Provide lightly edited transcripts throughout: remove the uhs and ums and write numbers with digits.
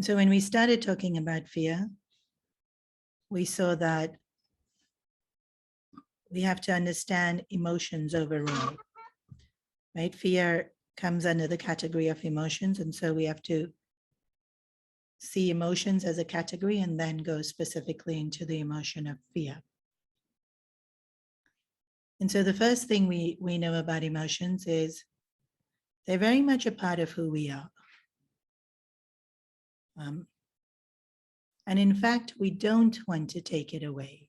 So when we started talking about fear, we saw that we have to understand emotions overall, right? Fear comes under the category of emotions. And so we have to see emotions as a category and then go specifically into the emotion of fear. And so the first thing we know about emotions is they're very much a part of who we are. And in fact, we don't want to take it away,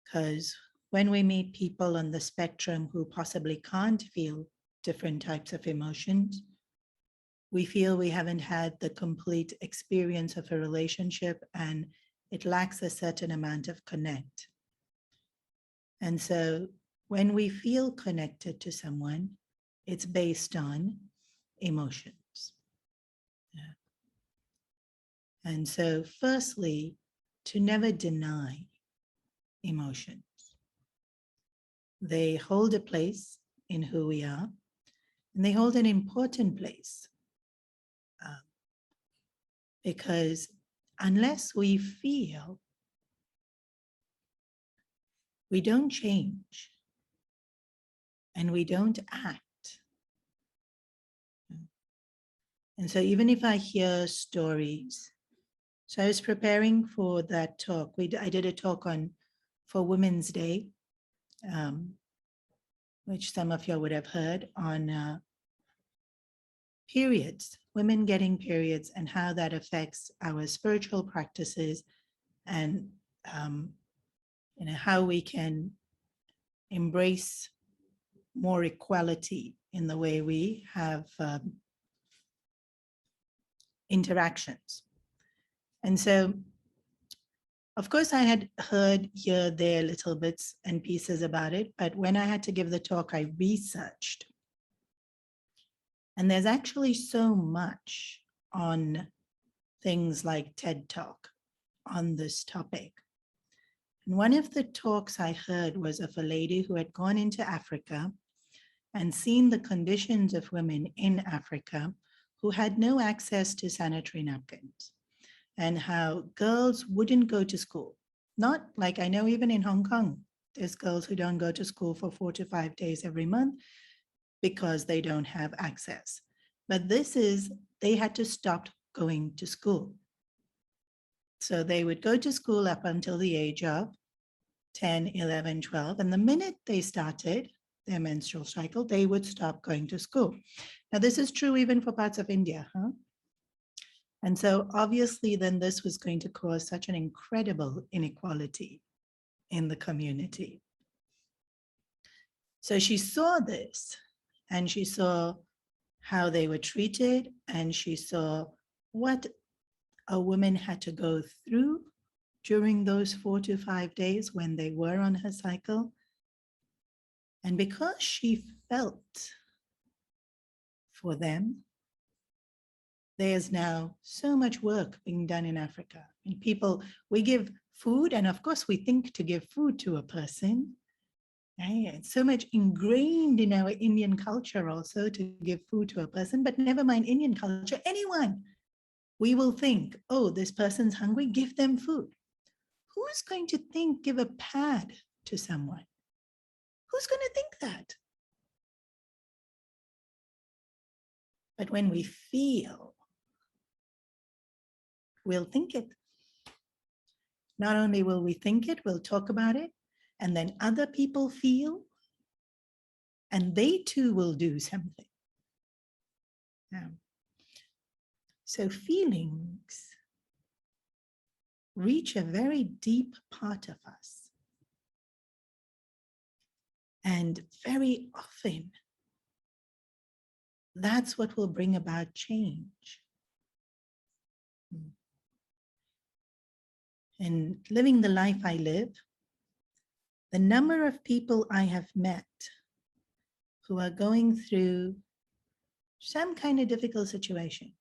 because when we meet people on the spectrum who possibly can't feel different types of emotions, we feel we haven't had the complete experience of a relationship and it lacks a certain amount of connect. And so when we feel connected to someone, it's based on emotions. Yeah. And so firstly, to never deny emotions. They hold a place in who we are, and they hold an important place because unless we feel, we don't change and we don't act. And so even if I hear stories, so I was preparing for that talk. I did a talk for Women's Day, which some of you would have heard, on periods, women getting periods and how that affects our spiritual practices and how we can embrace more equality in the way we have interactions. And so, of course, I had heard here, there, little bits and pieces about it, but when I had to give the talk, I researched. And there's actually so much on things like TED Talk on this topic. And one of the talks I heard was of a lady who had gone into Africa and seen the conditions of women in Africa who had no access to sanitary napkins, and how girls wouldn't go to school. Not like, I know even in Hong Kong, there's girls who don't go to school for 4 to 5 days every month because they don't have access. But they had to stop going to school. So they would go to school up until the age of 10, 11, 12. And the minute they started their menstrual cycle, they would stop going to school. Now, this is true even for parts of India, huh? And so obviously then this was going to cause such an incredible inequality in the community. So she saw this, and she saw how they were treated, and she saw what a woman had to go through during those 4 to 5 days when they were on her cycle. And because she felt for them, there's now so much work being done in Africa. And we give food, and of course we think to give food to a person. Right? It's so much ingrained in our Indian culture also to give food to a person, but never mind Indian culture, anyone. We will think, oh, this person's hungry, give them food. Who's going to give a pad to someone? Who's going to think that? But when we feel, we'll think it. Not only will we think it, we'll talk about it, and then other people feel, and they too will do something. So feelings reach a very deep part of us. And very often, that's what will bring about change. And living the life I live, the number of people I have met who are going through some kind of difficult situation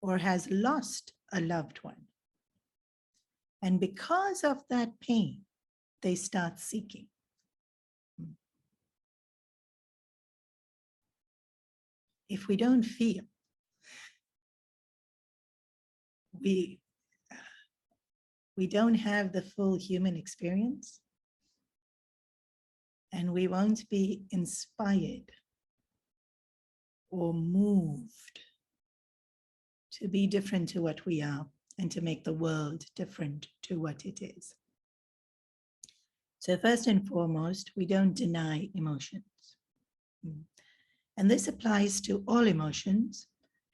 or has lost a loved one. And because of that pain, they start seeking. If we don't feel, we don't have the full human experience, and we won't be inspired or moved to be different to what we are and to make the world different to what it is. So first and foremost, we don't deny emotions. And this applies to all emotions.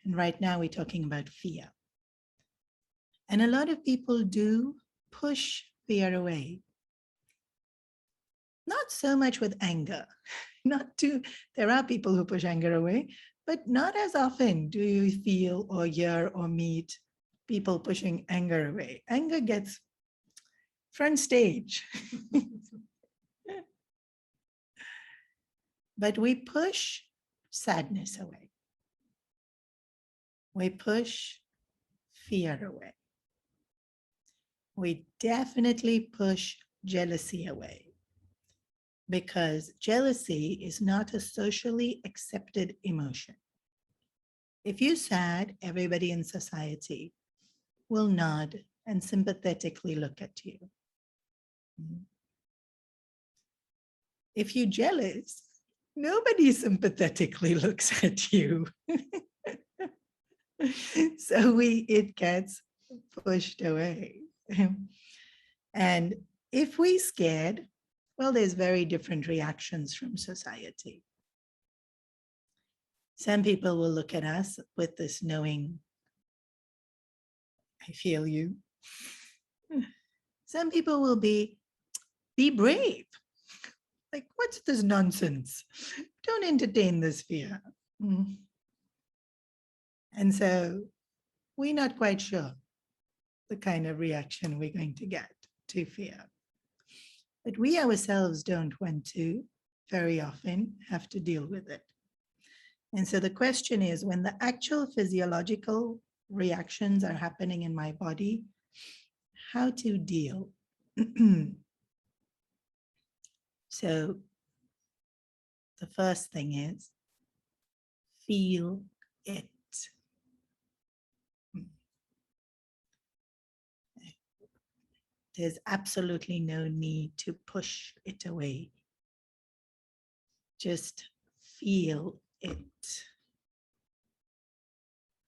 And right now we're talking about fear. And a lot of people do push fear away. Not so much with anger. There are people who push anger away, but not as often do you feel or hear or meet people pushing anger away. Anger gets front stage. But we push sadness away. We push fear away. We definitely push jealousy away, because jealousy is not a socially accepted emotion. If you're sad, everybody in society will nod and sympathetically look at you. If you're jealous, nobody sympathetically looks at you. So it gets pushed away. And if we're scared, well, there's very different reactions from society. Some people will look at us with this knowing, I feel you. Some people will be brave. Like, what's this nonsense? Don't entertain this fear. And so we're not quite sure the kind of reaction we're going to get to fear. But we ourselves don't want to very often have to deal with it. And so the question is, when the actual physiological reactions are happening in my body, how to deal? So the first thing is feel it. There's absolutely no need to push it away. Just feel it.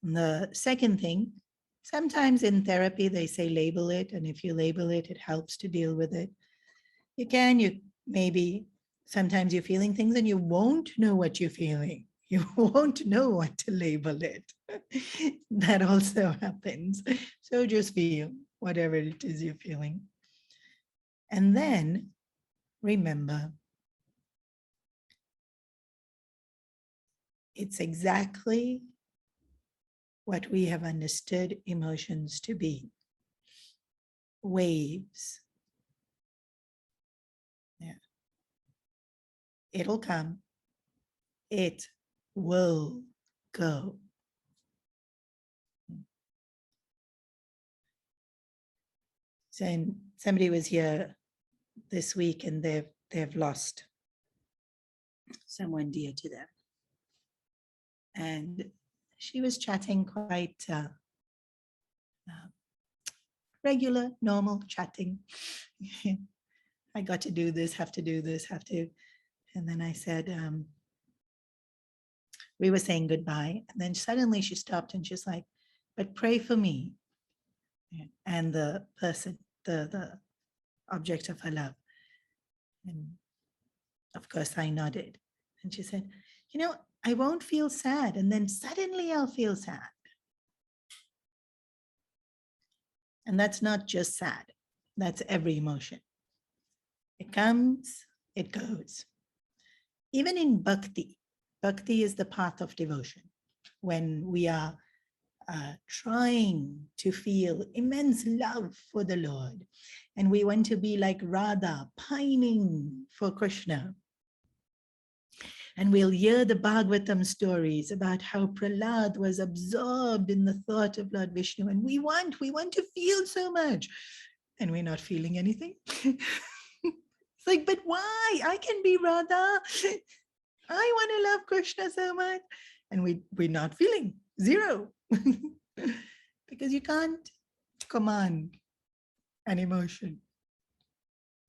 And the second thing, sometimes in therapy, they say label it. And if you label it, it helps to deal with it. Sometimes you're feeling things and you won't know what you're feeling. You won't know what to label it. That also happens. So just feel whatever it is you're feeling. And then remember, it's exactly what we have understood emotions to be. Waves. Yeah. It'll come. It will go. So somebody was here this week and they've lost someone dear to them. And she was chatting quite regular, normal chatting. I got to do this, have to do this, have to. And then I said, we were saying goodbye. And then suddenly she stopped and she's like, but pray for me. And the person, the object of her love. And of course I nodded. And she said, I won't feel sad. And then suddenly I'll feel sad. And that's not just sad. That's every emotion. It comes, it goes. Even in bhakti, bhakti is the path of devotion. When we are trying to feel immense love for the Lord, and we want to be like Radha, pining for Krishna. And we'll hear the Bhagavatam stories about how Prahlad was absorbed in the thought of Lord Vishnu, and we want to feel so much, and we're not feeling anything. It's like, but why? I can be Radha. I want to love Krishna so much. And we're not feeling, zero. because you can't command an emotion.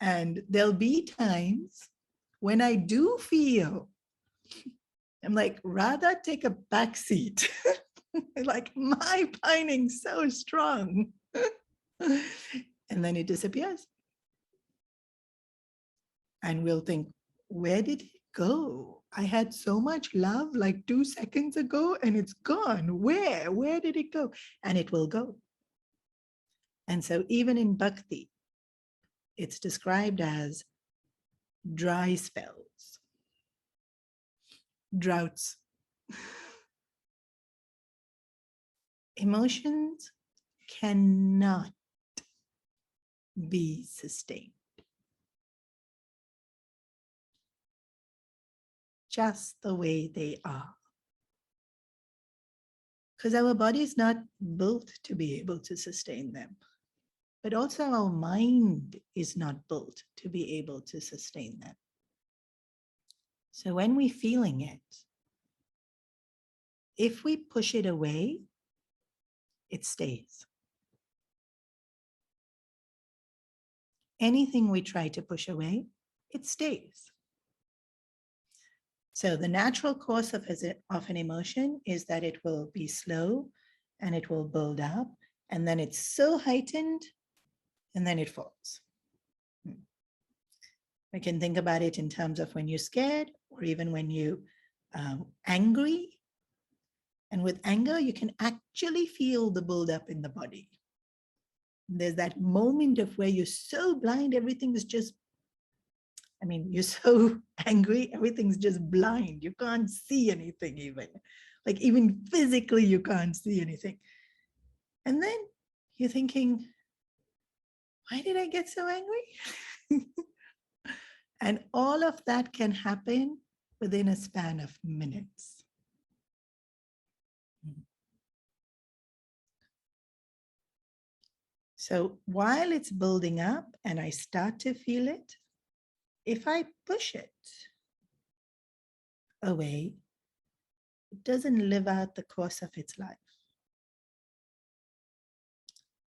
And there'll be times when I do feel, I'm like, rather take a back seat. Like my pining so strong. And then it disappears. And we'll think, where did it go? I had so much love like 2 seconds ago and it's gone. Where? Where did it go? And it will go. And so even in bhakti, it's described as dry spells, droughts. Emotions cannot be sustained. Just the way they are. Because our body is not built to be able to sustain them. But also our mind is not built to be able to sustain them. So when we're feeling it, if we push it away, it stays. Anything we try to push away, it stays. So the natural course of an emotion is that it will be slow and it will build up, and then it's so heightened and then it falls. We can think about it in terms of when you're scared or even when you're angry. And with anger, you can actually feel the buildup in the body. There's that moment of where you're so blind, everything is just, I mean, you're so angry, everything's just blind. You can't see anything even. Like even physically, you can't see anything. And then you're thinking, why did I get so angry? And all of that can happen within a span of minutes. So while it's building up and I start to feel it, if I push it away, it doesn't live out the course of its life,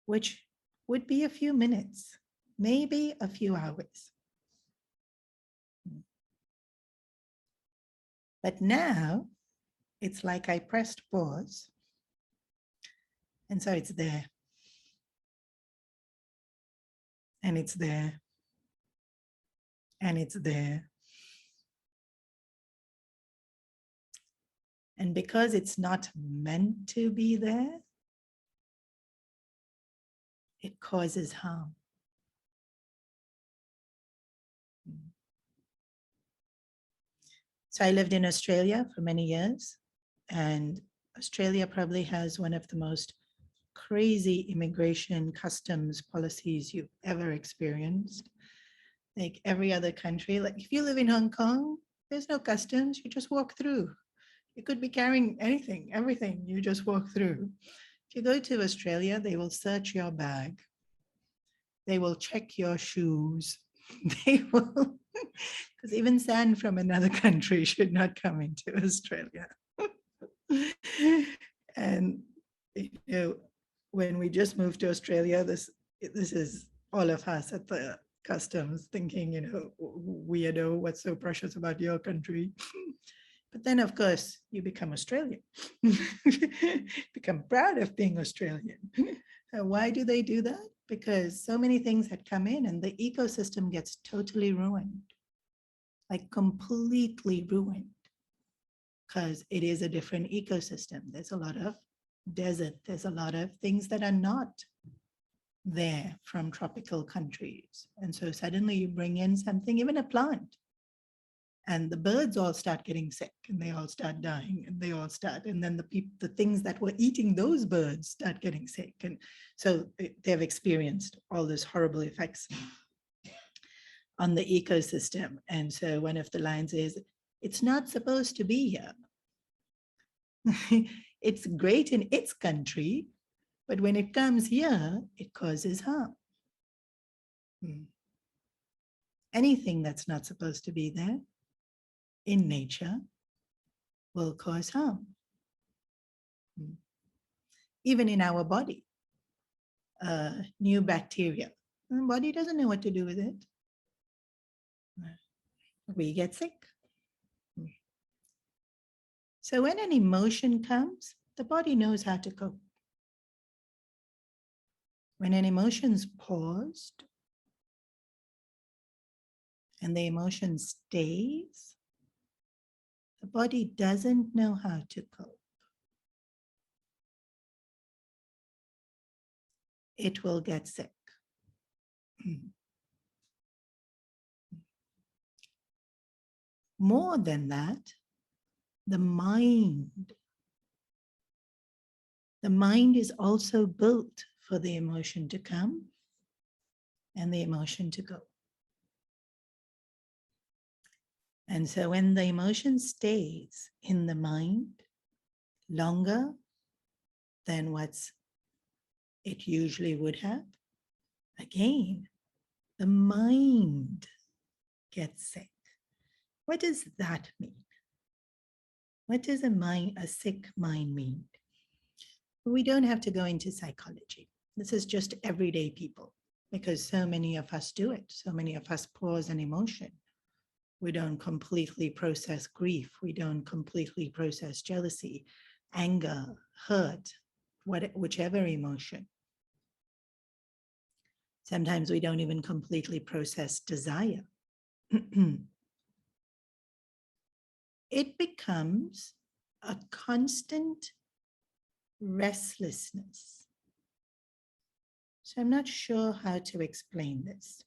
which would be a few minutes, maybe a few hours. But now it's like I pressed pause, and so it's there. And it's there. And it's there. And because it's not meant to be there, it causes harm. So I lived in Australia for many years, and Australia probably has one of the most crazy immigration customs policies you've ever experienced. Like every other country, like if you live in Hong Kong, there's no customs, you just walk through. You could be carrying anything, everything, you just walk through. If you go to Australia, they will search your bag. They will check your shoes. They will, because even sand from another country should not come into Australia. And you know, when we just moved to Australia, this is all of us at the customs thinking, you know, weirdo, what's so precious about your country? But then, of course, you become Australian, become proud of being Australian. Why do they do that? Because so many things had come in and the ecosystem gets totally ruined, like completely ruined, because it is a different ecosystem. There's a lot of desert. There's a lot of things that are not there from tropical countries. And so suddenly you bring in something, even a plant, and the birds all start getting sick and they all start dying and they all start, and then the things that were eating those birds start getting sick. And so they've experienced all these horrible effects on the ecosystem. And so one of the lines is, it's not supposed to be here. It's great in its country, but when it comes here, it causes harm. Anything that's not supposed to be there in nature will cause harm. Even in our body, new bacteria. And the body doesn't know what to do with it. We get sick. So when an emotion comes, the body knows how to cope. When an emotion's paused and the emotion stays, the body doesn't know how to cope. It will get sick. More than that, the mind is also built for the emotion to come and the emotion to go. And so when the emotion stays in the mind longer than what's it usually would have, again, the mind gets sick. What does that mean? What does a sick mind mean? We don't have to go into psychology. This is just everyday people, because so many of us do it. So many of us pause an emotion. We don't completely process grief. We don't completely process jealousy, anger, hurt, whichever emotion. Sometimes we don't even completely process desire. It becomes a constant restlessness. So I'm not sure how to explain this.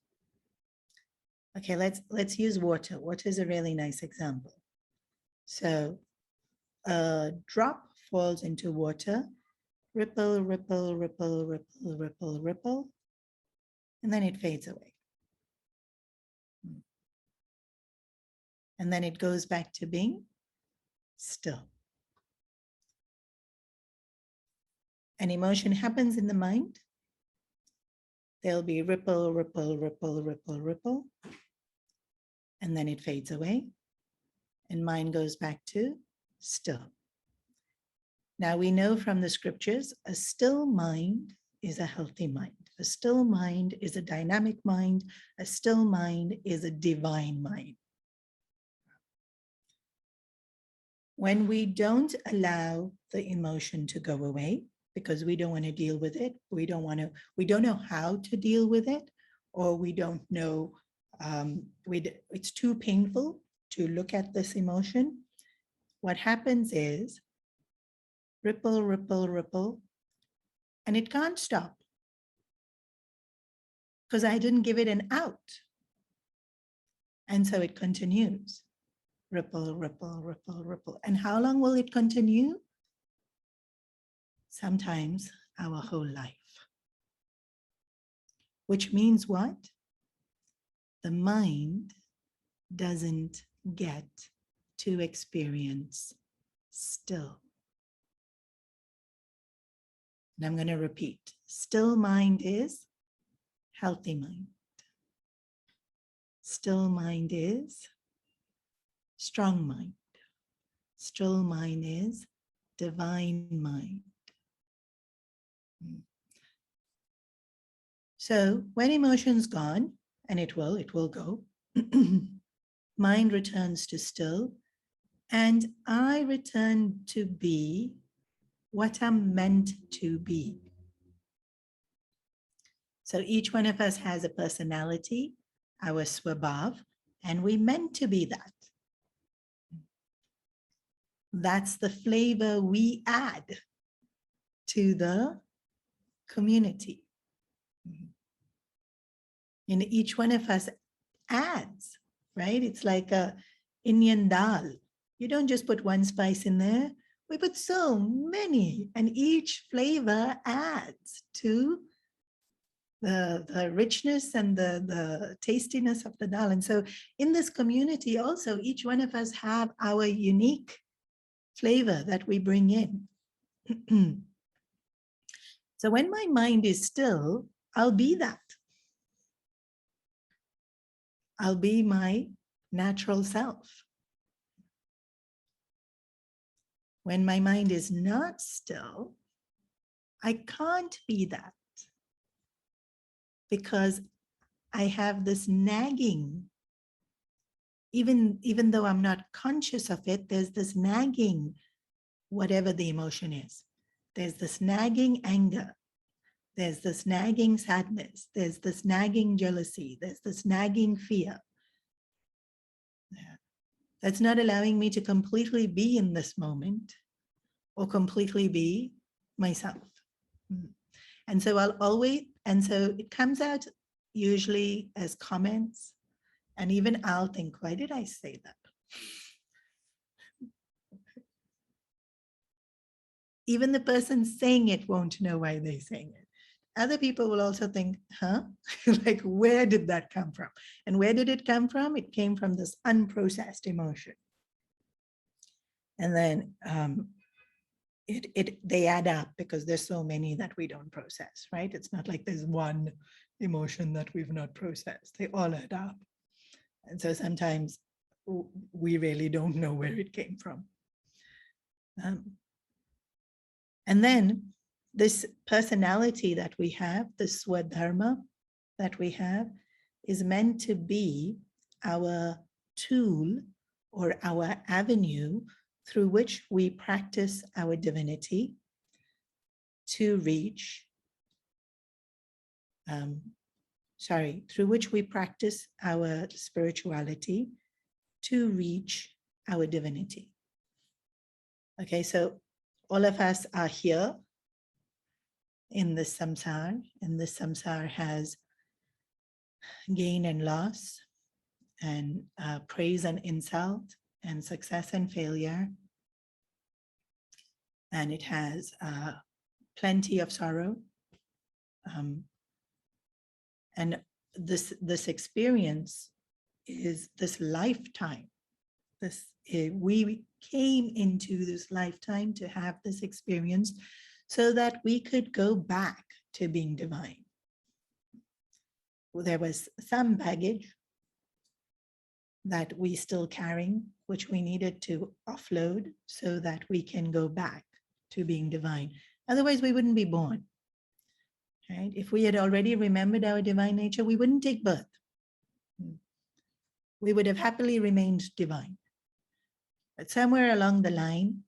Okay, let's use water. Water is a really nice example. So a drop falls into water, ripple, ripple, ripple, ripple, ripple, ripple, and then it fades away. And then it goes back to being still. An emotion happens in the mind. There'll be ripple, ripple, ripple, ripple, ripple, and then it fades away, and mind goes back to still. Now we know from the scriptures, a still mind is a healthy mind. A still mind is a dynamic mind. A still mind is a divine mind. When we don't allow the emotion to go away because we don't want to deal with it, we don't know how to deal with it, or we don't know, it's too painful to look at this emotion. What happens is ripple, ripple, ripple, and it can't stop because I didn't give it an out. And so it continues. Ripple, ripple, ripple, ripple. And how long will it continue? Sometimes our whole life. Which means what? The mind doesn't get to experience still. And I'm going to repeat. Still mind is healthy mind. Still mind is strong mind. Still mind is divine mind. So when emotion's gone, and it will go, mind returns to still, and I return to be what I'm meant to be. So each one of us has a personality, our swabhav, and we meant to be that. That's the flavor we add to the community. And each one of us adds, right? It's like a Indian dal. You don't just put one spice in there. We put so many, and each flavor adds to the richness and the tastiness of the dal. And so in this community also, each one of us have our unique flavor that we bring in. So when my mind is still, I'll be that. I'll be my natural self. When my mind is not still, I can't be that. because I have this nagging, even though I'm not conscious of it, there's this nagging, whatever the emotion is. There's this nagging anger. There's this nagging sadness. There's this nagging jealousy. There's this nagging fear. Yeah. That's not allowing me to completely be in this moment or completely be myself. And so I'll always, and so it comes out usually as comments. And even I'll think, why did I say that? Even the person saying it won't know why they're saying it. Other people will also think, huh? Like, where did that come from? And where did it come from? It came from this unprocessed emotion. And then they add up because there's so many that we don't process, right? It's not like there's one emotion that we've not processed. They all add up. And so sometimes we really don't know where it came from. And then this personality that we have, this swadharma that we have, is meant to be our tool or our avenue through which we practice our divinity to reach, through which we practice our spirituality to reach our divinity. Okay, so all of us are here in this samsara, and this samsara has gain and loss, and praise and insult, and success and failure. And it has plenty of sorrow. And this experience is this lifetime. We came into this lifetime to have this experience so that we could go back to being divine. There was some baggage that we still carrying, which we needed to offload so that we can go back to being divine. Otherwise, we wouldn't be born. Right? If we had already remembered our divine nature, we wouldn't take birth. We would have happily remained divine. But somewhere along the line,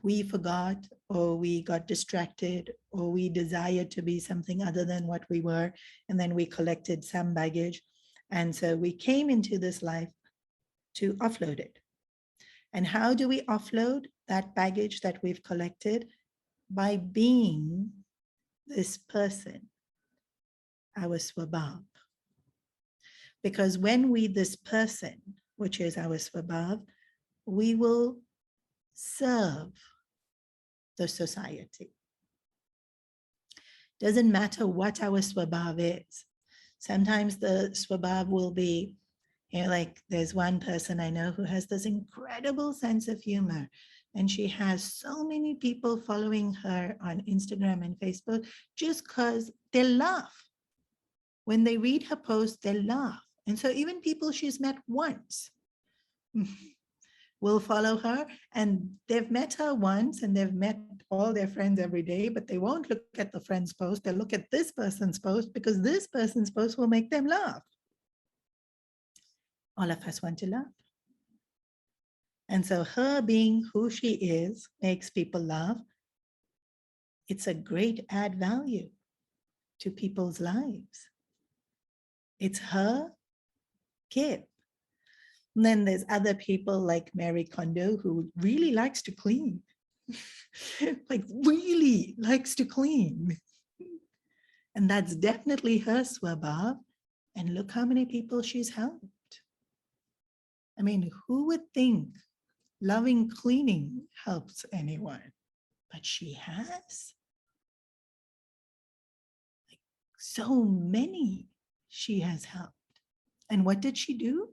we forgot, or we got distracted, or we desired to be something other than what we were, and then we collected some baggage. And so we came into this life to offload it. And how do we offload that baggage that we've collected? By being this person, our swabhav. Because when we, this person, which is our swabhav, we will serve the society. Doesn't matter what our swabhav is. Sometimes the swabhav will be, like there's one person I know who has this incredible sense of humor, and she has so many people following her on Instagram and Facebook just because they laugh. When they read her post, they laugh. And so even people she's met once will follow her, and they've met her once and they've met all their friends every day, but they won't look at the friend's post. They'll look at this person's post because this person's post will make them laugh. All of us want to laugh. And so her being who she is makes people laugh. It's a great add value to people's lives. It's her gift. And then there's other people like Mary Kondo who really likes to clean, like really likes to clean. And that's definitely her swabhav. And look how many people she's helped. I mean, who would think loving cleaning helps anyone? But she has. Like, so many she has helped. And what did she do?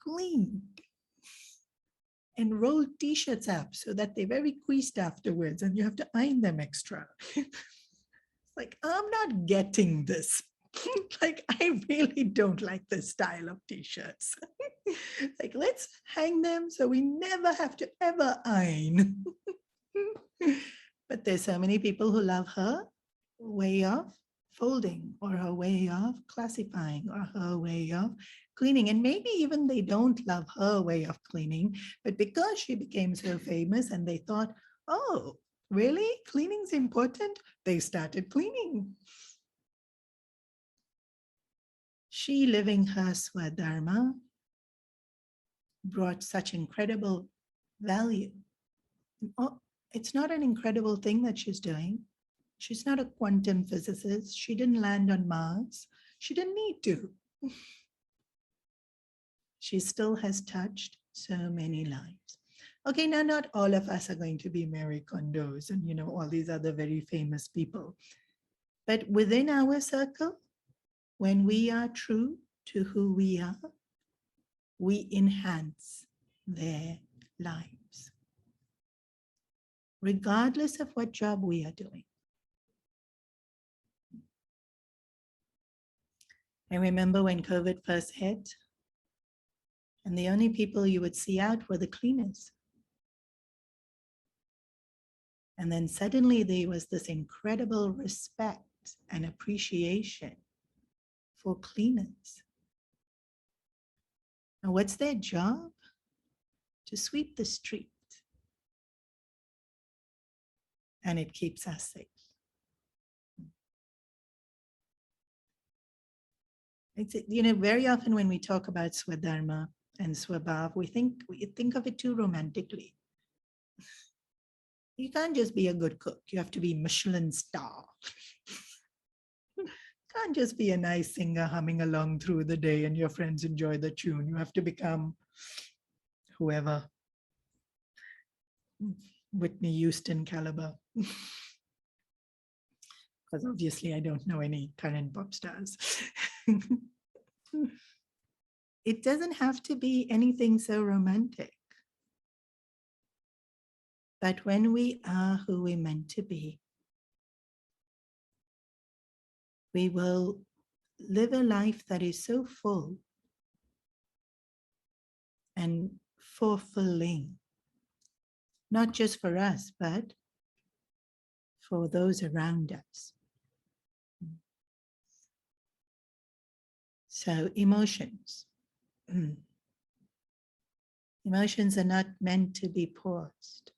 Cleaned and rolled t-shirts up so that they're very creased afterwards and you have to iron them extra. Like, I'm not getting this. Like, I really don't like this style of t-shirts. Like, let's hang them so we never have to ever iron. But there's so many people who love her way of folding, or her way of classifying, or her way of cleaning. And maybe even they don't love her way of cleaning, but because she became so famous and they thought, oh, really? Cleaning's important? They started cleaning. She, living her Swadharma, brought such incredible value. Oh, it's not an incredible thing that she's doing. She's not a quantum physicist. She didn't land on Mars. She didn't need to. She still has touched so many lives. Okay, now not all of us are going to be Mary Kondos and, you know, all these other very famous people. But within our circle, when we are true to who we are, we enhance their lives, regardless of what job we are doing. I remember when COVID first hit, and the only people you would see out were the cleaners. And then suddenly there was this incredible respect and appreciation for cleaners. Now, what's their job? To sweep the street. And it keeps us safe. It's, you know, very often when we talk about Swadharma and Swabhav, we think of it too romantically. You can't just be a good cook. You have to be Michelin star. Can't just be a nice singer humming along through the day and your friends enjoy the tune. You have to become whoever, Whitney Houston caliber. Because obviously I don't know any current pop stars. It doesn't have to be anything so romantic. But when we are who we're meant to be, we will live a life that is so full and fulfilling, not just for us, but for those around us. So emotions. Emotions are not meant to be paused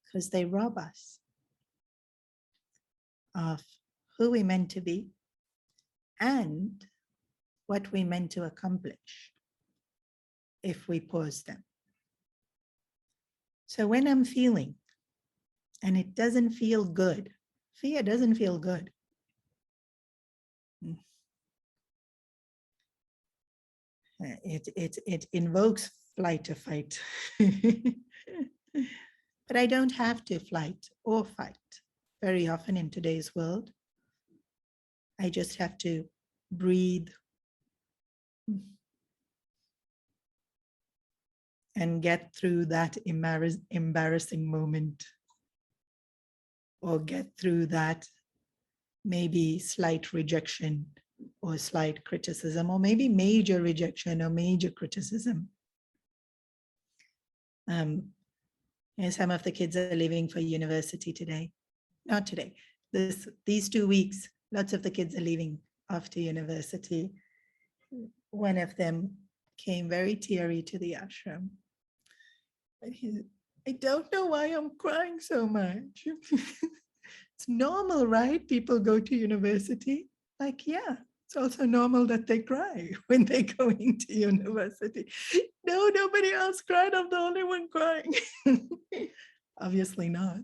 because they rob us of who we're meant to be and what we're meant to accomplish if we pause them. So when I'm feeling and it doesn't feel good, fear doesn't feel good. It invokes flight or fight. But I don't have to flight or fight very often in today's world. I just have to breathe and get through that embarrassing moment, or get through that maybe slight rejection or slight criticism, or maybe major rejection or major criticism. Some of the kids are leaving for university today. Not today. These 2 weeks, lots of the kids are leaving off to university. One of them came very teary to the ashram. And I don't know why I'm crying so much. It's normal, right? People go to university. Like, yeah, it's also normal that they cry when they're going to university. No, nobody else cried. I'm the only one crying. Obviously not.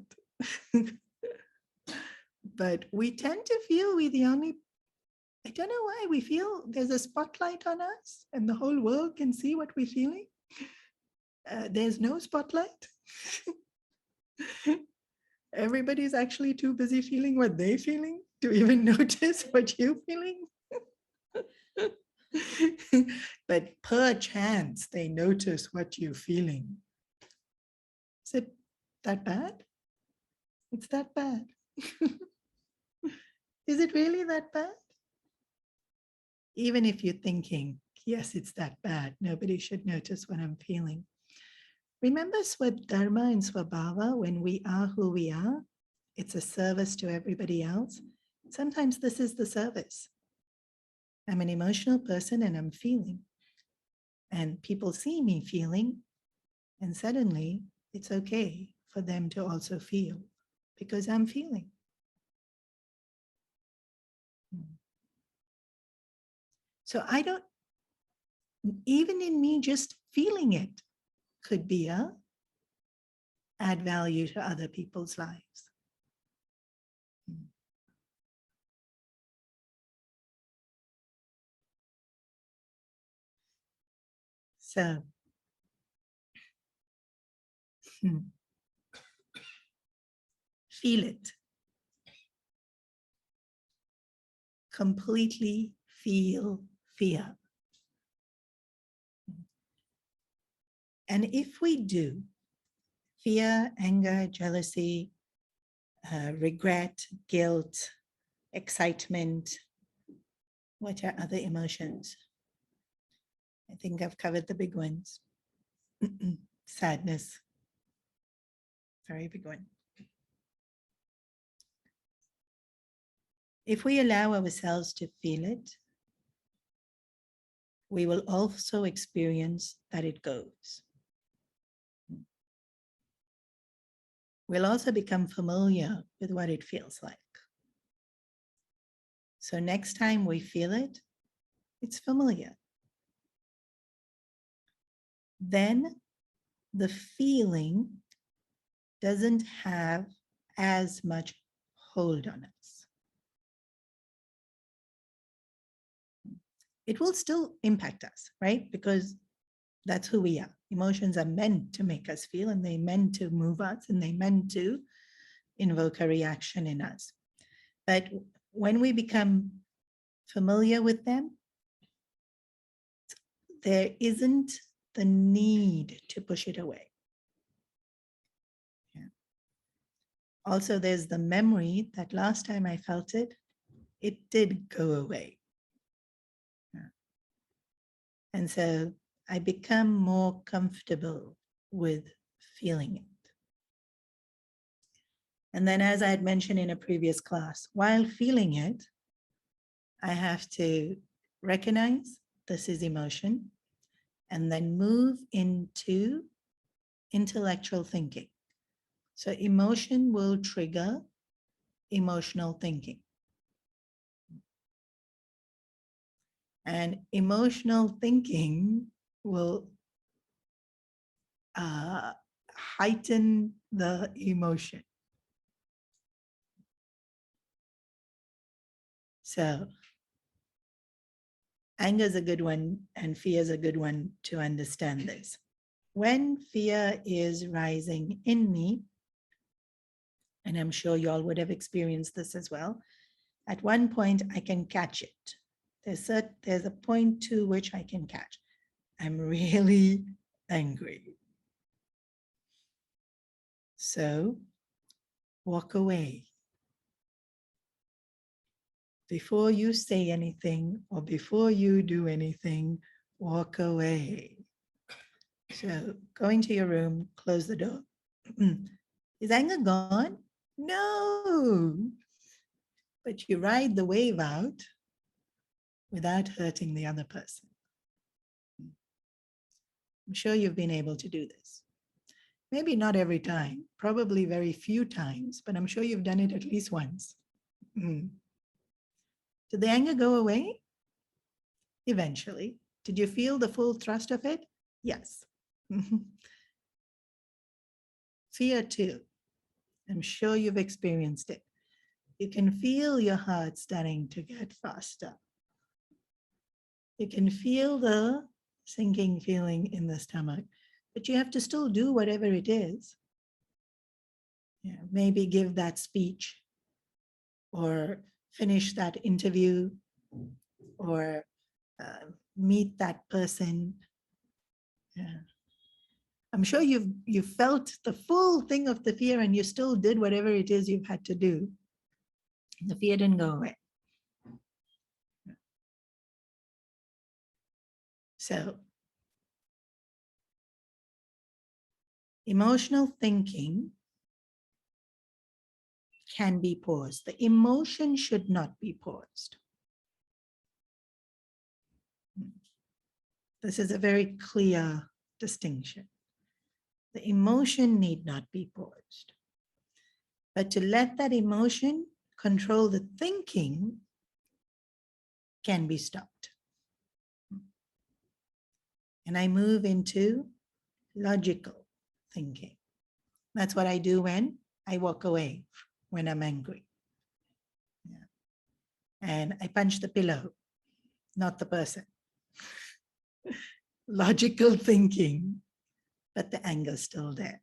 But we tend to feel we're the only, I don't know why we feel there's a spotlight on us and the whole world can see what we're feeling. There's no spotlight. Everybody's actually too busy feeling what they're feeling to even notice what you're feeling. But perchance they notice what you're feeling. Is it that bad? It's that bad. Is it really that bad? Even if you're thinking, yes, it's that bad, nobody should notice what I'm feeling. Remember Swadharma and Swabhava, when we are who we are, it's a service to everybody else. Sometimes this is the service. I'm an emotional person and I'm feeling. And people see me feeling, and suddenly it's okay for them to also feel because I'm feeling. So I don't, even in me just feeling it could be a add value to other people's lives. So, feel it. Completely feel fear. And if we do, fear, anger, jealousy, regret, guilt, excitement, what are other emotions? I think I've covered the big ones. Sadness, very big one. If we allow ourselves to feel it, we will also experience that it goes. We'll also become familiar with what it feels like. So next time we feel it, it's familiar. Then the feeling doesn't have as much hold on us. It will still impact us, right? Because that's who we are. Emotions are meant to make us feel, and they're meant to move us, and they're meant to invoke a reaction in us. But when we become familiar with them, there isn't the need to push it away. Yeah. Also, there's the memory that last time I felt it, it did go away. Yeah. And so I become more comfortable with feeling it. And then, as I had mentioned in a previous class, while feeling it, I have to recognize this is emotion and then move into intellectual thinking. So emotion will trigger emotional thinking. And emotional thinking will heighten the emotion. So anger is a good one and fear is a good one to understand this. When fear is rising in me, and I'm sure you all would have experienced this as well, at one point I can catch it. There's a point to which I can catch. I'm really angry. So walk away. Before you say anything or before you do anything, walk away. So go into your room, close the door. Is anger gone? No. But you ride the wave out without hurting the other person. I'm sure you've been able to do this. Maybe not every time, probably very few times, but I'm sure you've done it at least once. Did the anger go away? Eventually. Did you feel the full thrust of it? Yes. Fear too. I'm sure you've experienced it. You can feel your heart starting to get faster. You can feel the sinking feeling in the stomach, but you have to still do whatever it is. Yeah, maybe give that speech or finish that interview or meet that person. Yeah. I'm sure you've felt the full thing of the fear and you still did whatever it is you've had to do. The fear didn't go away. So emotional thinking can be paused. The emotion should not be paused. This is a very clear distinction. The emotion need not be paused. But to let that emotion control the thinking can be stopped. And I move into logical thinking. That's what I do when I walk away, when I'm angry. Yeah. And I punch the pillow, not the person. Logical thinking, but the anger's still there.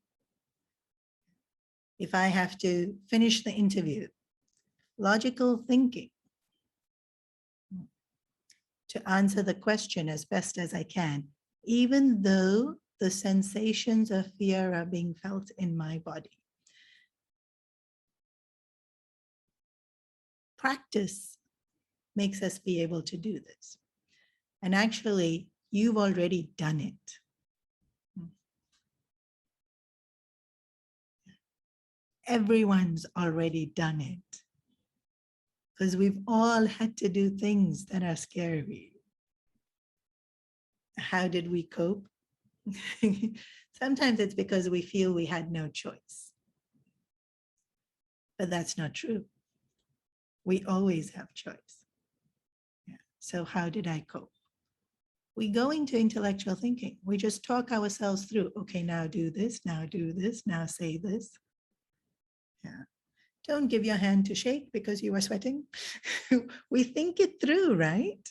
If I have to finish the interview, logical thinking to answer the question as best as I can, even though the sensations of fear are being felt in my body. Practice makes us be able to do this. And actually, you've already done it. Everyone's already done it. Because we've all had to do things that are scary. How did we cope? Sometimes it's because we feel we had no choice. But that's not true. We always have choice. Yeah. So how did I cope? We go into intellectual thinking. We just talk ourselves through. Okay, now do this, now do this, now say this. Yeah. Don't give your hand to shake because you are sweating. We think it through, right?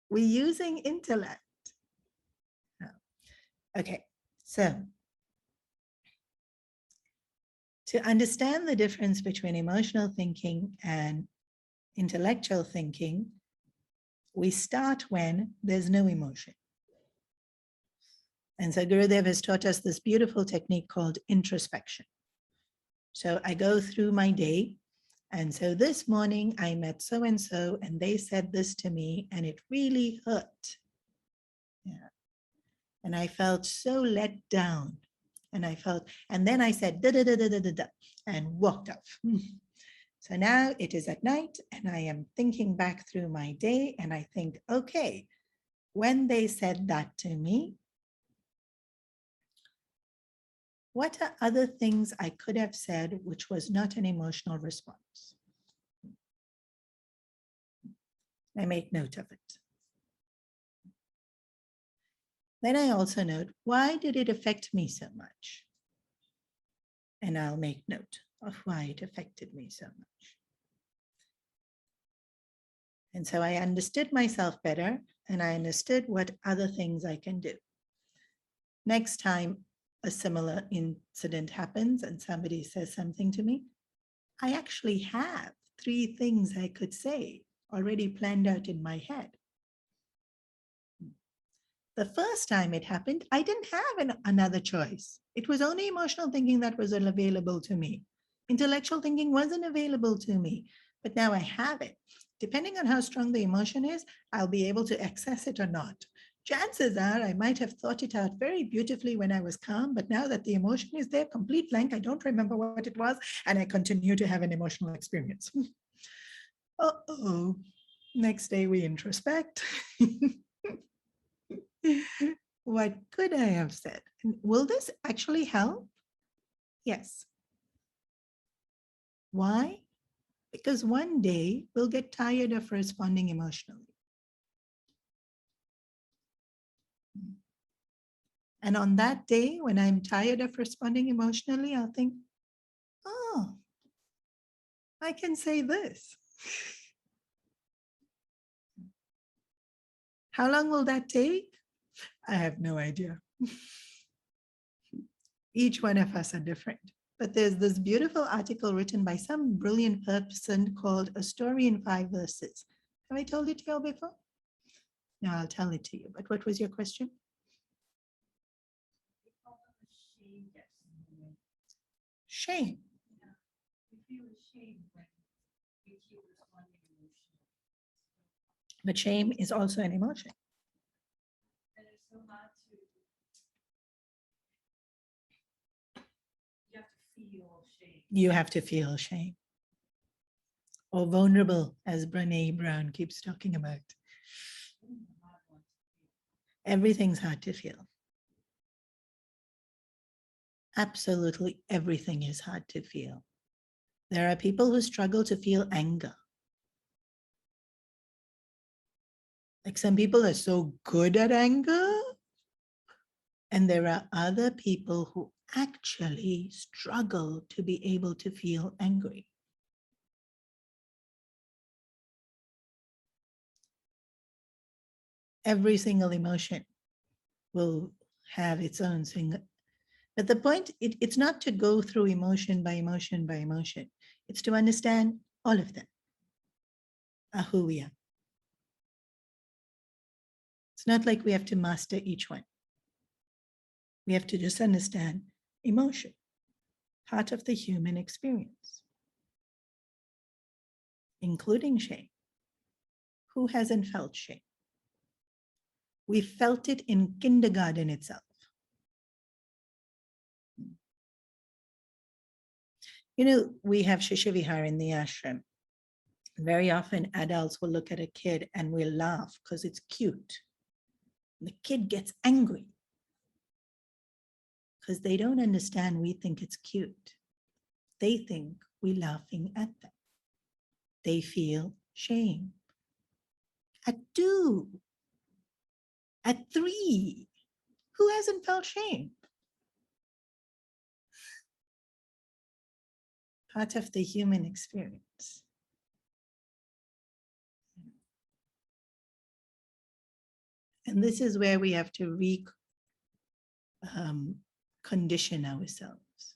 We're using intellect. Okay, so to understand the difference between emotional thinking and intellectual thinking, we start when there's no emotion. And so Gurudev has taught us this beautiful technique called introspection. So I go through my day. And so this morning I met so-and-so and they said this to me and it really hurt. Yeah. And I felt so let down. And then I said, da, da, da, da, da, da, da, and walked off. So now it is at night and I am thinking back through my day and I think, okay, when they said that to me, what are other things I could have said which was not an emotional response? I make note of it. Then I also note, why did it affect me so much? And I'll make note of why it affected me so much. And so I understood myself better and I understood what other things I can do. Next time a similar incident happens and somebody says something to me, I actually have 3 things I could say already planned out in my head. The first time it happened, I didn't have another choice. It was only emotional thinking that was available to me. Intellectual thinking wasn't available to me, but now I have it. Depending on how strong the emotion is, I'll be able to access it or not. Chances are I might have thought it out very beautifully when I was calm, but now that the emotion is there, complete blank, I don't remember what it was, and I continue to have an emotional experience. Uh-oh. Next day we introspect. What could I have said? Will this actually help? Yes. Why? Because one day we'll get tired of responding emotionally. And on that day, when I'm tired of responding emotionally, I'll think, oh, I can say this. How long will that take? I have no idea. Each one of us are different. But there's this beautiful article written by some brilliant person called A Story in 5 Verses. Have I told it to you all before? No, I'll tell it to you. But what was your question? Shame. But shame is also an emotion. And it's so hard to, you have to feel shame. you have to feel shame. Or vulnerable, as Brene Brown keeps talking about. Everything's hard to feel. Absolutely everything is hard to feel. There are people who struggle to feel anger. Like some people are so good at anger, and there are other people who actually struggle to be able to feel angry. Every single emotion will have its own single. But the point, it's not to go through emotion by emotion by emotion. It's to understand all of them are who we are. It's not like we have to master each one. We have to just understand emotion, part of the human experience, including shame. Who hasn't felt shame? We felt it in kindergarten itself. You know, we have Shishivihar in the ashram. Very often adults will look at a kid and will laugh because it's cute. And the kid gets angry because they don't understand we think it's cute. They think we're laughing at them. They feel shame. At 2, at 3, who hasn't felt shame? Part of the human experience. And this is where we have to condition ourselves.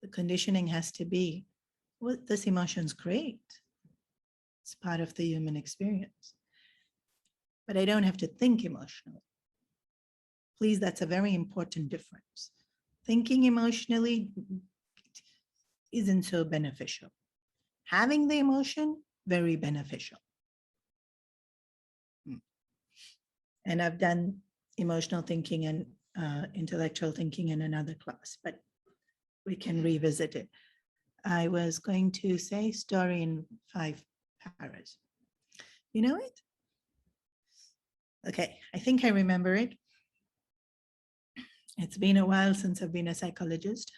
The conditioning has to be, well, this emotion's great. It's part of the human experience. But I don't have to think emotionally. Please, that's a very important difference. Thinking emotionally isn't so beneficial. Having the emotion, very beneficial. And I've done emotional thinking and intellectual thinking in another class, but we can revisit it. I was going to say story in 5 paras. You know it? Okay, I think I remember it. It's been a while since I've been a psychologist.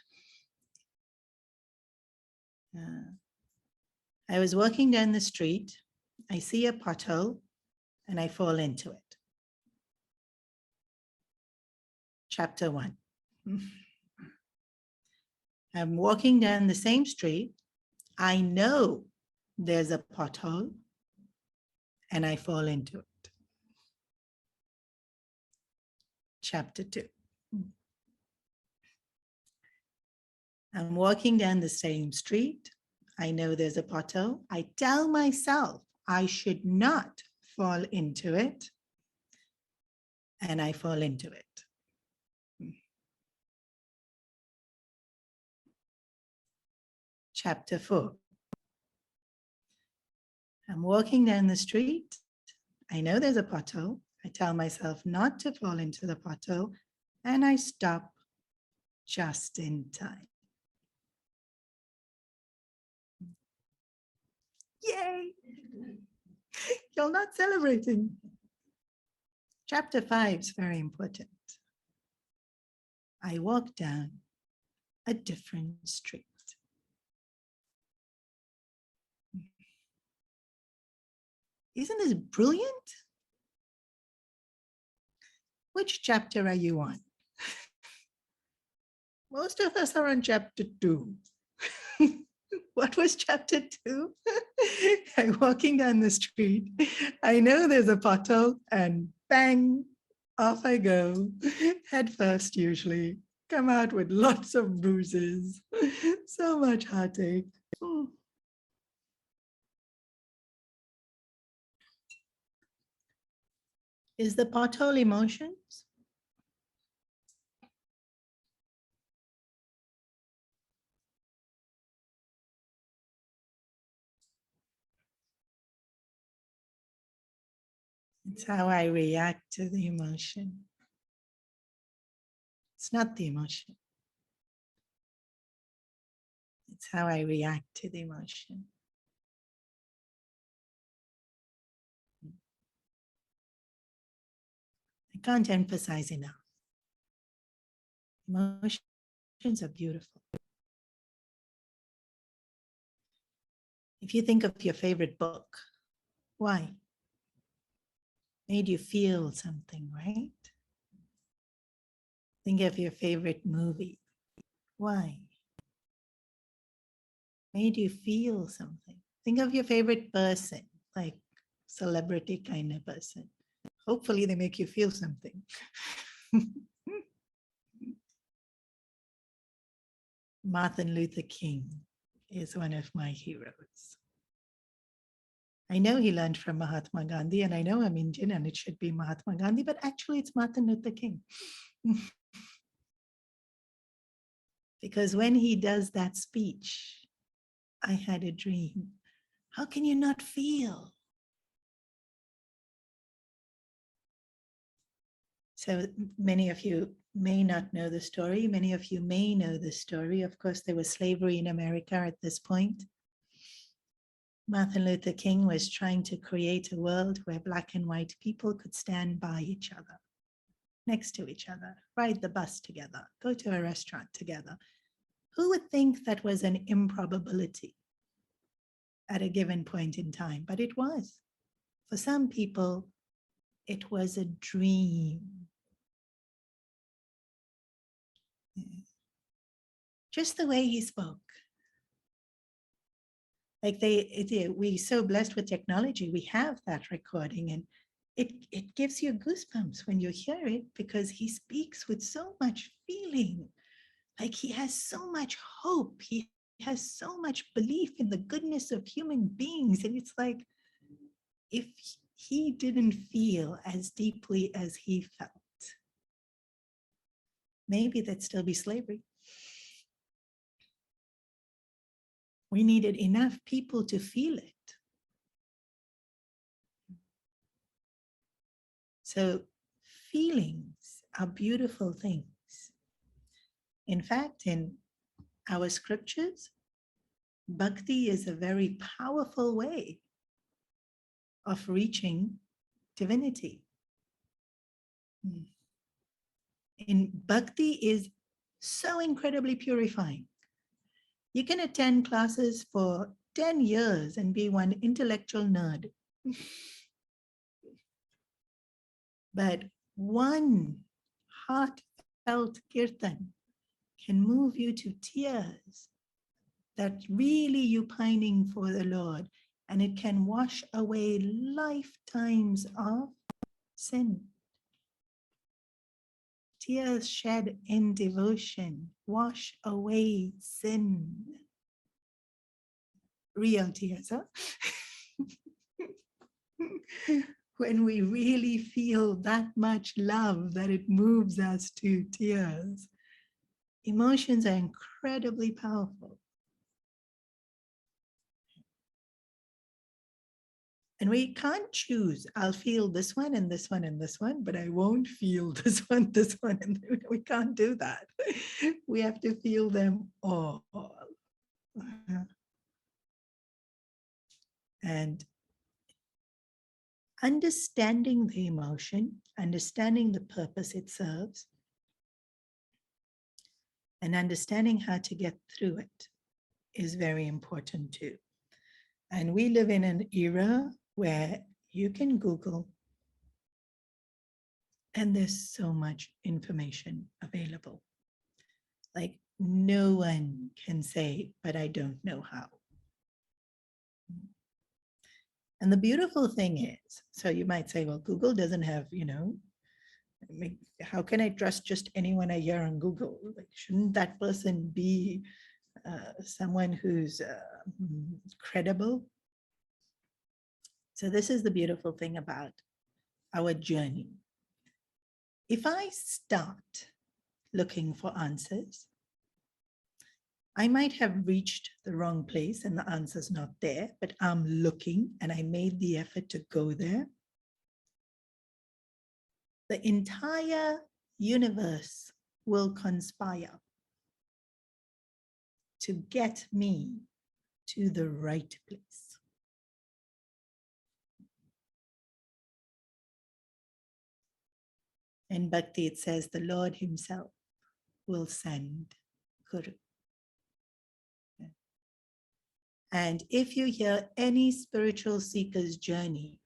I was walking down the street. I see a pothole and I fall into it. Chapter 1. I'm walking down the same street. I know there's a pothole and I fall into it. Chapter 2. I'm walking down the same street. I know there's a pothole. I tell myself I should not fall into it, and I fall into it. Chapter 4. I'm walking down the street. I know there's a pothole. I tell myself not to fall into the pothole, and I stop just in time. Yay! You're not celebrating. Chapter 5 is very important. I walk down a different street. Isn't this brilliant? Which chapter are you on? Most of us are on chapter 2. What was chapter 2? I'm walking down the street. I know there's a pothole and bang, off I go. Head first usually. Come out with lots of bruises. So much heartache. Is the pothole emotions? It's how I react to the emotion. It's not the emotion. It's how I react to the emotion. I can't emphasize enough. Emotions are beautiful. If you think of your favorite book, why? Made you feel something, right? Think of your favorite movie. Why? Made you feel something. Think of your favorite person, like celebrity kind of person. Hopefully they make you feel something. Martin Luther King is one of my heroes. I know he learned from Mahatma Gandhi, and I know I'm Indian and it should be Mahatma Gandhi, but actually it's Martin Luther King. Because when he does that speech, I had a dream. How can you not feel? So many of you may not know the story. Many of you may know the story. Of course, there was slavery in America at this point. Martin Luther King was trying to create a world where Black and white people could stand by each other, next to each other, ride the bus together, go to a restaurant together. Who would think that was an improbability at a given point in time? But it was. For some people, it was a dream. Just the way he spoke. Like we're so blessed with technology, we have that recording, and it gives you goosebumps when you hear it because he speaks with so much feeling. Like he has so much hope. He has so much belief in the goodness of human beings. And it's like, if he didn't feel as deeply as he felt, maybe there'd still be slavery. We needed enough people to feel it. So feelings are beautiful things. In fact, in our scriptures, bhakti is a very powerful way of reaching divinity. In bhakti is so incredibly purifying. You can attend classes for 10 years and be one intellectual nerd. But one heartfelt kirtan can move you to tears that really you pining for the Lord, and it can wash away lifetimes of sin. Tears shed in devotion wash away sin. Real tears, huh? When we really feel that much love that it moves us to tears. Emotions are incredibly powerful. And we can't choose, I'll feel this one and this one and this one, but I won't feel this one, and we can't do that. We have to feel them all. And understanding the emotion, understanding the purpose it serves, and understanding how to get through it is very important too. And we live in an era where you can Google and there's so much information available. Like no one can say, but I don't know how. And the beautiful thing is, so you might say, well, Google doesn't have, I mean, how can I trust just anyone I hear on Google? Like, shouldn't that person be someone who's credible? So this is the beautiful thing about our journey. If I start looking for answers, I might have reached the wrong place and the answer's not there, but I'm looking and I made the effort to go there. The entire universe will conspire to get me to the right place. In Bhakti, it says the Lord himself will send Guru. And if you hear any spiritual seeker's journey,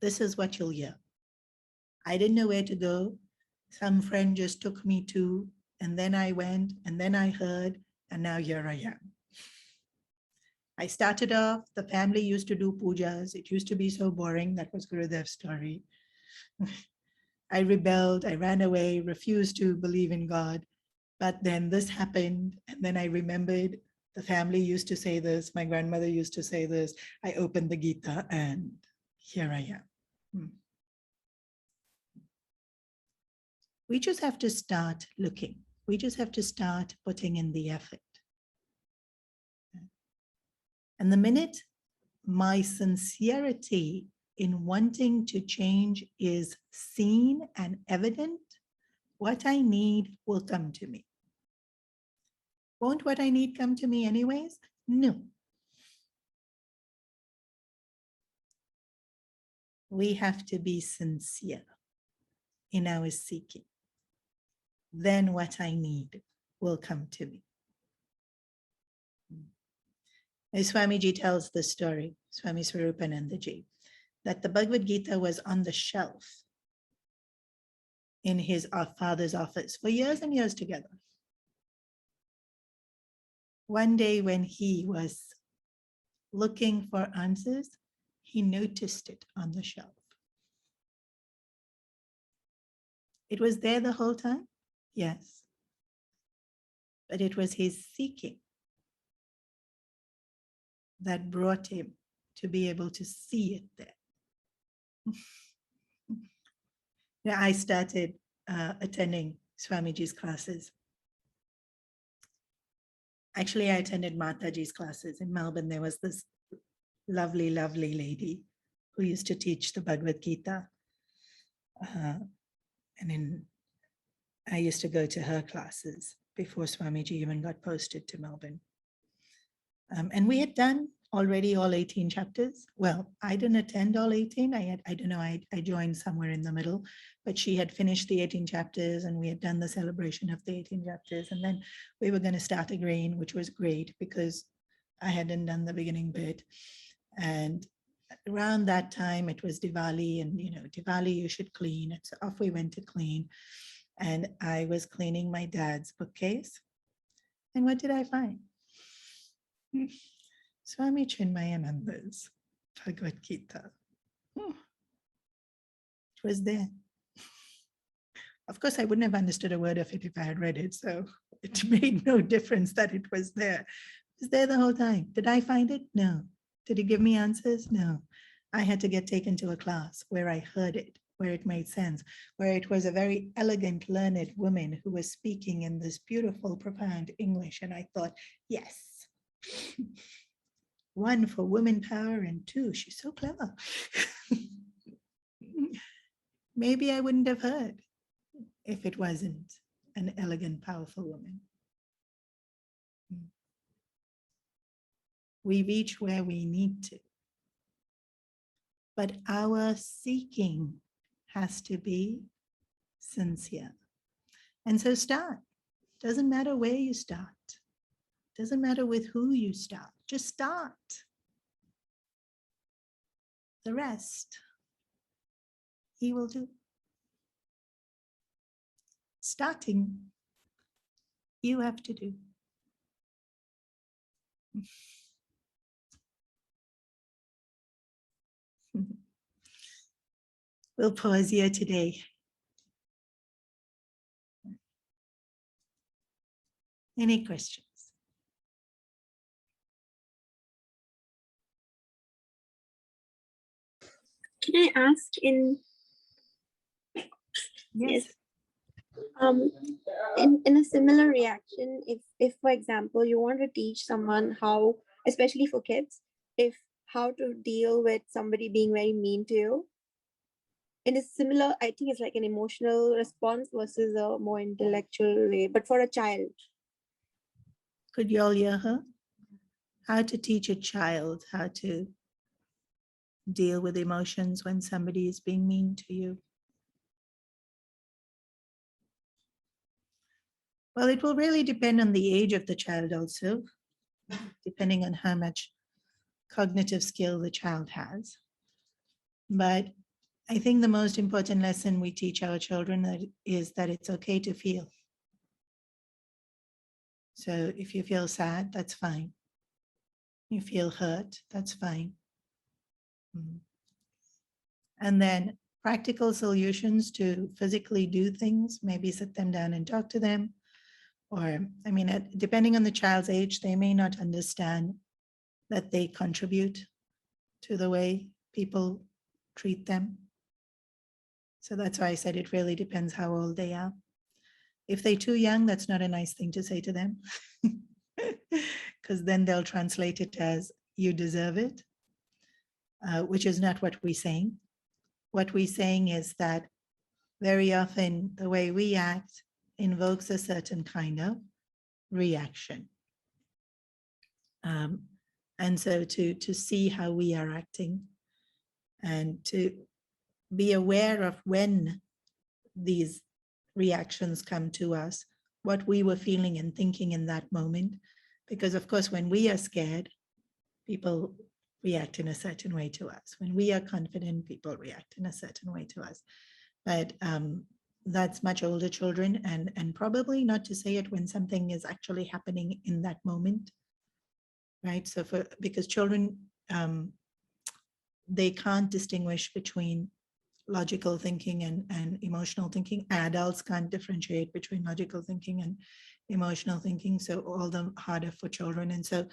this is what you'll hear. I didn't know where to go. Some friend just took me to, and then I went, and then I heard, and now here I am. I started off, the family used to do pujas. It used to be so boring. That was Gurudev's story. I rebelled, I ran away, refused to believe in God. But then this happened, and then I remembered the family used to say this, my grandmother used to say this. I opened the Gita, and here I am. We just have to start looking. We just have to start putting in the effort. And the minute my sincerity in wanting to change is seen and evident, what I need will come to me. Won't what I need come to me anyways? No. We have to be sincere in our seeking. Then what I need will come to me. As Swamiji tells the story, Swami Supriyananda ji, that the Bhagavad Gita was on the shelf in his father's office for years and years together. One day when he was looking for answers, he noticed it on the shelf. It was there the whole time? Yes. But it was his seeking that brought him to be able to see it there. Now, I started attending Swamiji's classes. Actually, I attended Mataji's classes in Melbourne. There was this lovely, lovely lady who used to teach the Bhagavad Gita. I used to go to her classes before Swamiji even got posted to Melbourne. And we had done already all 18 chapters. Well, I didn't attend all 18. I joined somewhere in the middle, but she had finished the 18 chapters and we had done the celebration of the 18 chapters. And then we were going to start again, which was great because I hadn't done the beginning bit. And around that time, it was Diwali, and Diwali, you should clean. So off we went to clean. And I was cleaning my dad's bookcase. And what did I find? Swami Chinmayananda's Bhagavad Gita. It was there. Of course, I wouldn't have understood a word of it if I had read it. So it made no difference that it was there. It was there the whole time. Did I find it? No. Did he give me answers? No. I had to get taken to a class where I heard it, where it made sense, where it was a very elegant, learned woman who was speaking in this beautiful, profound English. And I thought, yes. One, for women power, and two, she's so clever. Maybe I wouldn't have heard if it wasn't an elegant, powerful woman. We reach where we need to. But our seeking has to be sincere. And so start. Doesn't matter where you start. Doesn't matter with who you start. Just start. The rest, he will do. Starting, you have to do. We'll pause here today. Any questions? Can I ask Yes. in a similar reaction, if for example you want to teach someone how, especially for kids, how to deal with somebody being very mean to you, in a similar, I think it's like an emotional response versus a more intellectual way, but for a child, Could you all hear her? How to teach a child how to deal with emotions when somebody is being mean to you. Well, it will really depend on the age of the child also, depending on how much cognitive skill the child has. But I think the most important lesson we teach our children is that it's okay to feel. So if you feel sad, that's fine. You feel hurt, that's fine. And then practical solutions to physically do things, maybe sit them down and talk to them. Or, I mean, depending on the child's age, they may not understand that they contribute to the way people treat them. So that's why I said it really depends how old they are. If they're too young, that's not a nice thing to say to them, because then they'll translate it as you deserve it, which is not what we're saying. What we're saying is that very often the way we act invokes a certain kind of reaction. And so to see how we are acting and to be aware of when these reactions come to us, what we were feeling and thinking in that moment. Because of course, when we are scared, people react in a certain way to us. When we are confident, people react in a certain way to us. But that's much older children, and probably not to say it when something is actually happening in that moment, right? So because children, they can't distinguish between logical thinking and emotional thinking. Adults can't differentiate between logical thinking and emotional thinking, so all the harder for children. And so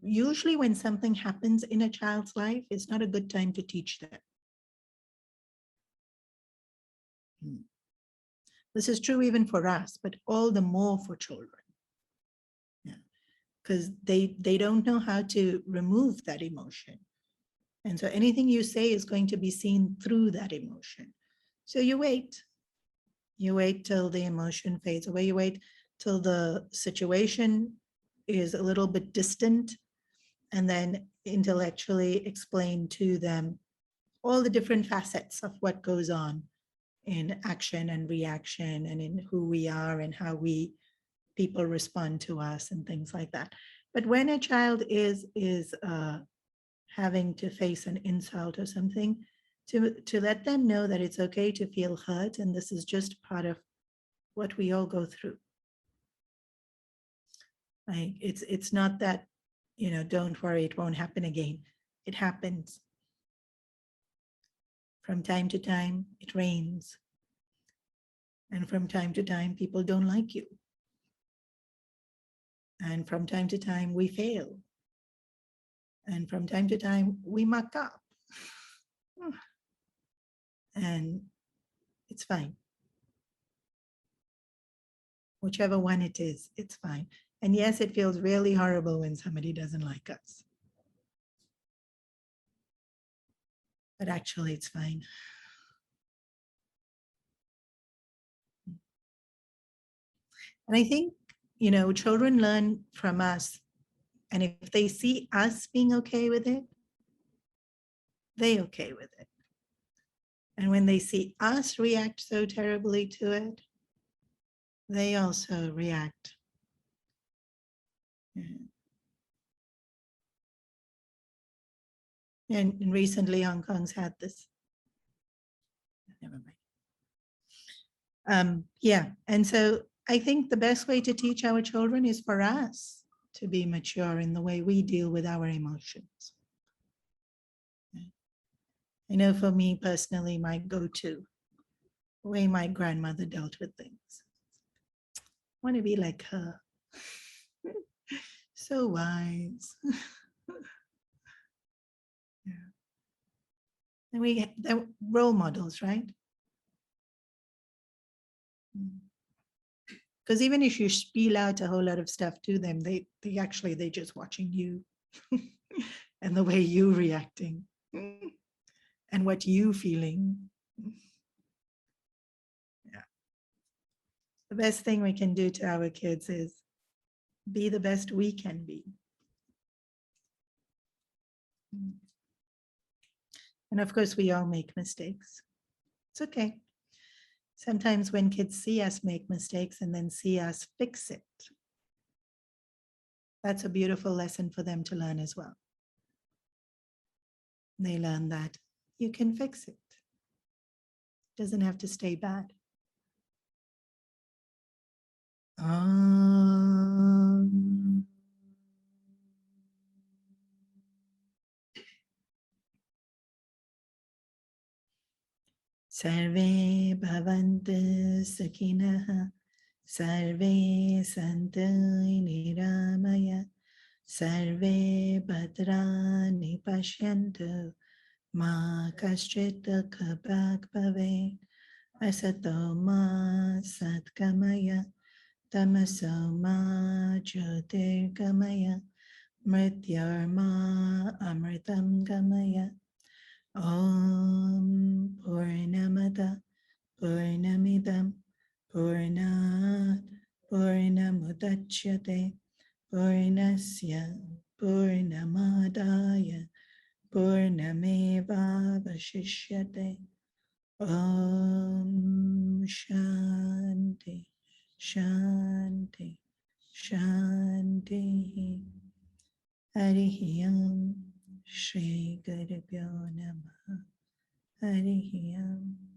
usually when something happens in a child's life, it's not a good time to teach them. This is true even for us, but all the more for children. Because they don't know how to remove that emotion. And so anything you say is going to be seen through that emotion. So you wait till the emotion fades away. You wait till the situation is a little bit distant, and then intellectually explain to them all the different facets of what goes on in action and reaction and in who we are and how people respond to us and things like that. But when a child is having to face an insult or something, to let them know that it's okay to feel hurt, and this is just part of what we all go through. Like it's not that, don't worry, it won't happen again. It happens. From time to time, it rains. And from time to time, people don't like you. And from time to time, we fail. And from time to time, we muck up. And it's fine. Whichever one it is, it's fine. And yes, it feels really horrible when somebody doesn't like us. But actually, it's fine. And I think, children learn from us. And if they see us being okay with it, they're okay with it. And when they see us react so terribly to it, they also react. And recently, Hong Kong's had this. Never mind. Yeah, and so I think the best way to teach our children is for us to be mature in the way we deal with our emotions. I know for me personally, my go-to way my grandmother dealt with things. I want to be like her. So wise. Yeah. And they're role models, right? Because even if you spiel out a whole lot of stuff to them, they're just watching you and the way you reacting and what you feeling. Yeah. The best thing we can do to our kids is be the best we can be. And of course, we all make mistakes. It's okay. Sometimes when kids see us make mistakes and then see us fix it, that's a beautiful lesson for them to learn as well. They learn that you can fix it. It doesn't have to stay bad. Sarve bhavantu sukhinah, sarve santu niramaya, sarve bhadrani pashyantu, ma kaschit dukhabhag bhavet, asato ma satkamaya, tamaso ma jyotirgamaya, mrityorma amritam gamaya. Om Purnamada Purnamidam Purnat Purnamudachyate Purnasya Purnamadaya Purnameva Vashishyate. Om Shanti Shanti Shanti. Harihi Om. Shri Gurubhyo Namaha. Harihi Om.